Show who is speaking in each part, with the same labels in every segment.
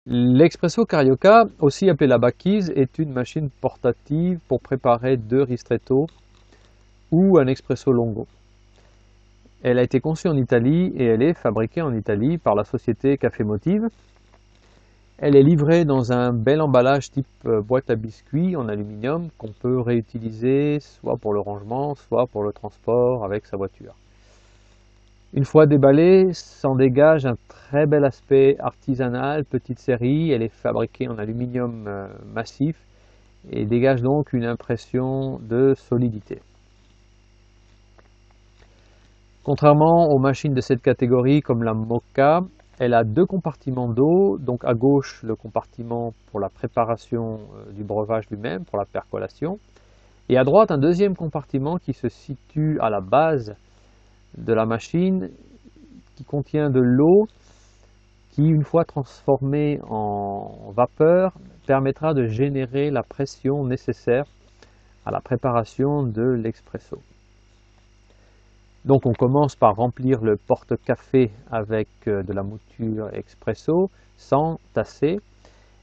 Speaker 1: L'Espresso Carioca, aussi appelée la Bacchise, est une machine portative pour préparer 2 ristretto ou un espresso longo. Elle a été conçue en Italie et elle est fabriquée en Italie par la société Café Motive. Elle est livrée dans un bel emballage type boîte à biscuits en aluminium qu'on peut réutiliser soit pour le rangement, soit pour le transport avec sa voiture. Une fois déballée, s'en dégage un très bel aspect artisanal, petite série. Elle est fabriquée en aluminium massif et dégage donc une impression de solidité. Contrairement aux machines de cette catégorie comme la Moka, elle a 2 compartiments d'eau, donc à gauche le compartiment pour la préparation du breuvage lui-même, pour la percolation, et à droite un deuxième compartiment qui se situe à la base de la machine, qui contient de l'eau qui, une fois transformée en vapeur, permettra de générer la pression nécessaire à la préparation de l'expresso. Donc on commence par remplir le porte-café avec de la mouture expresso sans tasser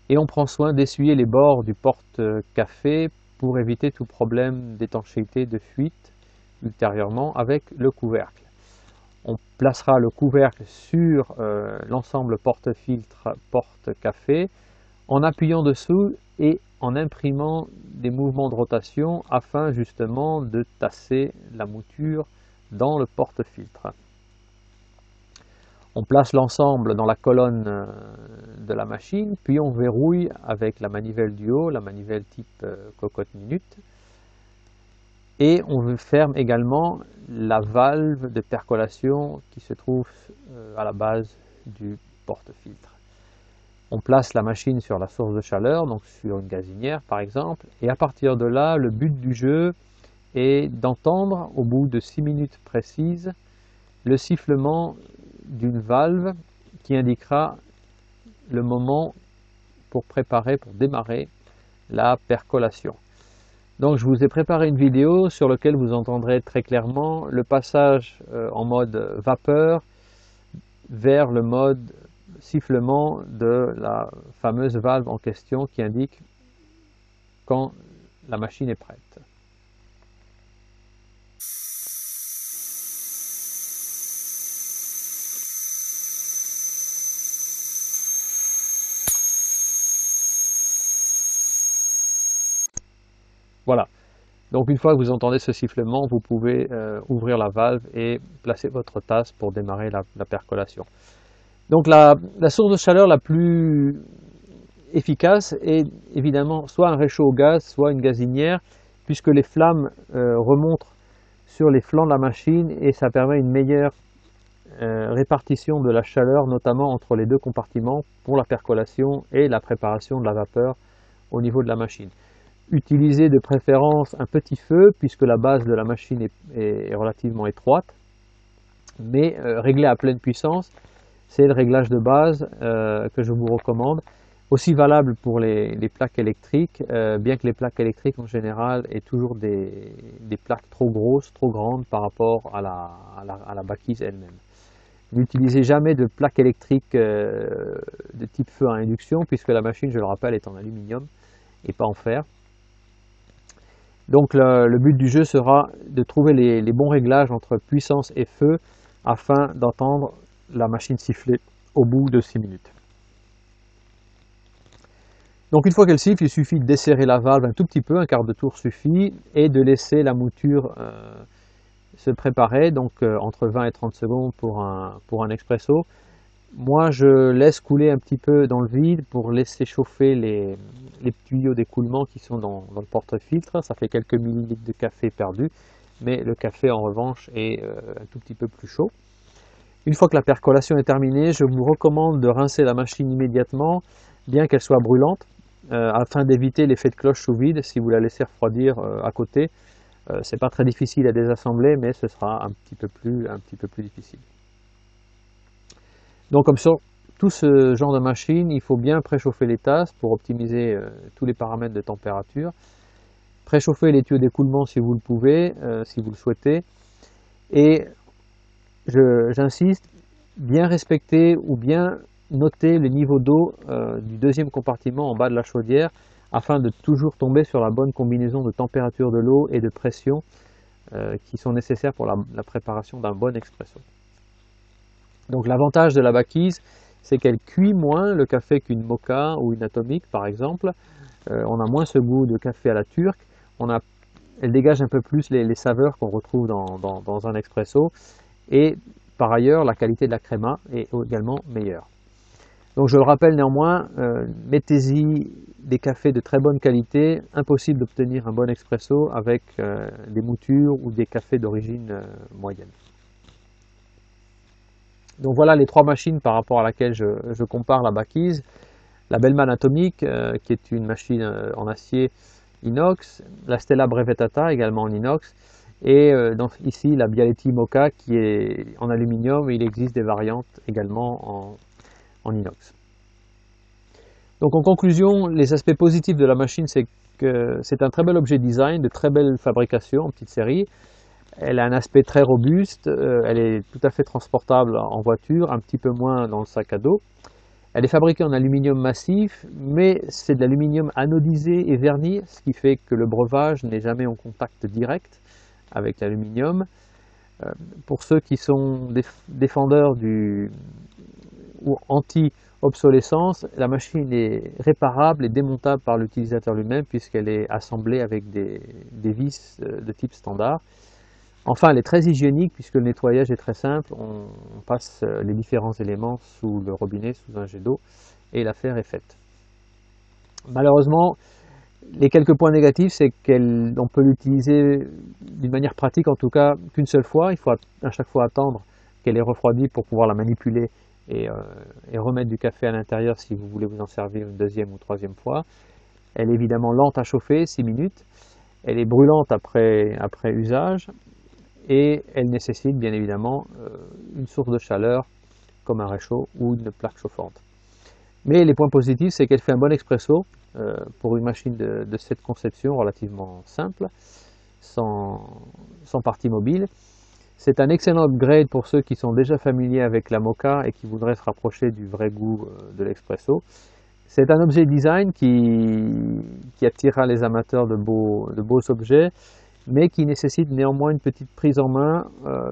Speaker 1: et on prend soin d'essuyer les bords du porte-café pour éviter tout problème d'étanchéité, de fuite ultérieurement avec le couvercle. On placera le couvercle sur l'ensemble porte-filtre, porte-café en appuyant dessous et en imprimant des mouvements de rotation afin justement de tasser la mouture dans le porte-filtre. On place l'ensemble dans la colonne de la machine, puis on verrouille avec la manivelle du haut, la manivelle type cocotte minute, et on ferme également la valve de percolation qui se trouve à la base du porte-filtre. On place la machine sur la source de chaleur, donc sur une gazinière par exemple, et à partir de là, le but du jeu est d'entendre au bout de 6 minutes précises le sifflement d'une valve qui indiquera le moment pour démarrer la percolation. Donc je vous ai préparé une vidéo sur laquelle vous entendrez très clairement le passage en mode vapeur vers le mode sifflement de la fameuse valve en question qui indique quand la machine est prête. Voilà, donc une fois que vous entendez ce sifflement, vous pouvez ouvrir la valve et placer votre tasse pour démarrer la percolation. Donc la source de chaleur la plus efficace est évidemment soit un réchaud au gaz, soit une gazinière, puisque les flammes remontent sur les flancs de la machine et ça permet une meilleure répartition de la chaleur, notamment entre les 2 compartiments pour la percolation et la préparation de la vapeur au niveau de la machine. Utilisez de préférence un petit feu puisque la base de la machine est relativement étroite, mais réglé à pleine puissance, c'est le réglage de base que je vous recommande. Aussi valable pour les plaques électriques, bien que les plaques électriques en général aient toujours des plaques trop grosses, trop grandes par rapport à la Bacchise elle-même. N'utilisez jamais de plaques électriques de type feu à induction puisque la machine, je le rappelle, est en aluminium et pas en fer. Donc le but du jeu sera de trouver les bons réglages entre puissance et feu afin d'entendre la machine siffler au bout de 6 minutes. Donc une fois qu'elle siffle, il suffit de desserrer la valve un tout petit peu, un quart de tour suffit, et de laisser la mouture se préparer, donc entre 20 et 30 secondes pour un expresso. Moi, je laisse couler un petit peu dans le vide pour laisser chauffer les tuyaux d'écoulement qui sont dans le porte-filtre. Ça fait quelques millilitres de café perdu, mais le café en revanche est un tout petit peu plus chaud. Une fois que la percolation est terminée, je vous recommande de rincer la machine immédiatement, bien qu'elle soit brûlante, afin d'éviter l'effet de cloche sous vide. Si vous la laissez refroidir à côté, c'est pas très difficile à désassembler, mais ce sera un petit peu plus difficile. Donc comme sur tout ce genre de machine, il faut bien préchauffer les tasses pour optimiser tous les paramètres de température. Préchauffer les tuyaux d'écoulement si vous le pouvez, si vous le souhaitez. Et j'insiste, bien respecter ou bien noter le niveau d'eau du deuxième compartiment en bas de la chaudière afin de toujours tomber sur la bonne combinaison de température de l'eau et de pression qui sont nécessaires pour la préparation d'un bon expresso. Donc l'avantage de la Bacchese, c'est qu'elle cuit moins le café qu'une moka ou une atomique par exemple. On a moins ce goût de café à la turque. Elle dégage un peu plus les saveurs qu'on retrouve dans un expresso. Et par ailleurs, la qualité de la créma est également meilleure. Donc je le rappelle néanmoins, mettez-y des cafés de très bonne qualité. Impossible d'obtenir un bon expresso avec des moutures ou des cafés d'origine moyenne. Donc voilà les trois machines par rapport à laquelle je compare la Bacchese. La Bellman Atomic, qui est une machine en acier inox, la Stella Brevettata, également en inox, et ici la Bialetti Moka, qui est en aluminium, et il existe des variantes également en inox. Donc en conclusion, les aspects positifs de la machine, c'est que c'est un très bel objet design, de très belle fabrication en petite série. Elle a un aspect très robuste, elle est tout à fait transportable en voiture, un petit peu moins dans le sac à dos. Elle est fabriquée en aluminium massif, mais c'est de l'aluminium anodisé et verni, ce qui fait que le breuvage n'est jamais en contact direct avec l'aluminium. Pour ceux qui sont défendeurs ou anti-obsolescence, la machine est réparable et démontable par l'utilisateur lui-même puisqu'elle est assemblée avec des vis de type standard. Enfin, elle est très hygiénique puisque le nettoyage est très simple. On passe les différents éléments sous le robinet, sous un jet d'eau, et l'affaire est faite. Malheureusement, les quelques points négatifs, c'est qu'on peut l'utiliser d'une manière pratique, en tout cas, qu'une seule fois. Il faut à chaque fois attendre qu'elle ait refroidi pour pouvoir la manipuler et remettre du café à l'intérieur si vous voulez vous en servir une deuxième ou troisième fois. Elle est évidemment lente à chauffer, 6 minutes. Elle est brûlante après usage. Et elle nécessite bien évidemment une source de chaleur comme un réchaud ou une plaque chauffante. Mais les points positifs, c'est qu'elle fait un bon expresso pour une machine de cette conception relativement simple, sans partie mobile. C'est un excellent upgrade pour ceux qui sont déjà familiers avec la moka et qui voudraient se rapprocher du vrai goût de l'expresso. C'est un objet design qui attirera les amateurs de beaux objets, mais qui nécessite néanmoins une petite prise en main,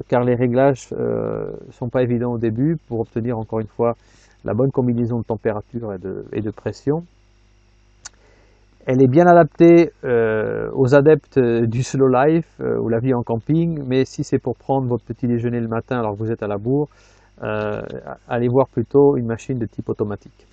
Speaker 1: car les réglages ne sont pas évidents au début pour obtenir encore une fois la bonne combinaison de température et de pression. Elle est bien adaptée aux adeptes du slow life ou la vie en camping, mais si c'est pour prendre votre petit déjeuner le matin alors que vous êtes à la bourre, allez voir plutôt une machine de type automatique.